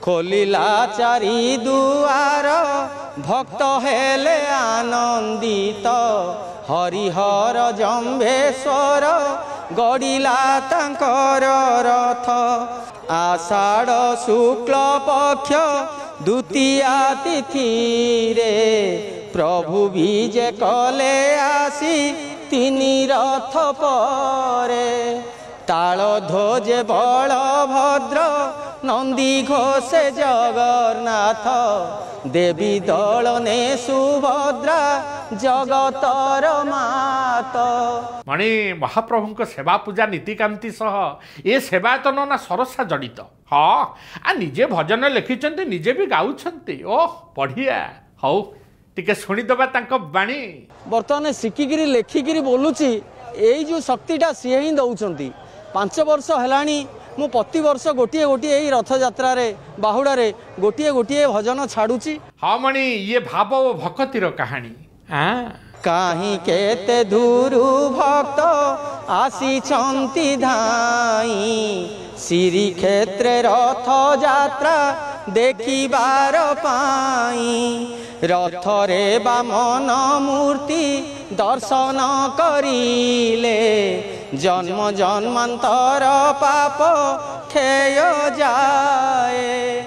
खोलिला चारि दुआर भक्त हेले आनंदित हरिहर जम्भेश्वर गड़िला तांकर रथ आषाढ़ शुक्ल पक्ष द्वितीया तिथि रे प्रभु विजे कले आसी तिनि रथ परे ताल ध्वजे बलभद्र नंदी घोषे जगन्नाथ देवी दलने सुभद्रा जगतर मात मणि महाप्रभु सेवा पूजा नीतिकांति सह ये सेवायतन ना सरसा जड़ित हाँ आ निजे भजन लिखिं निजे भी गाँव ओह बढ़िया हौ टिके शुणीदबा बाणी बर्तमान शिखिकी लेखिकी बोलुची यही जो शक्तिटा सी ही दौरान 5 वर्ष है मु प्रति वर्ष गोटे गोटे यही रथ यात्रा बाहुड़ा गोटे गोटे भजन छाड़ुची। हाँ मणि ये भाव और भक्तिर कहानी कहीं केते दूरु भक्त आसी धाई श्री क्षेत्र रथ यात्रा देखिबार पाई रथ रे बामन मूर्ति दर्शन करिले जन्म जन्मांतर पाप क्षय जाए।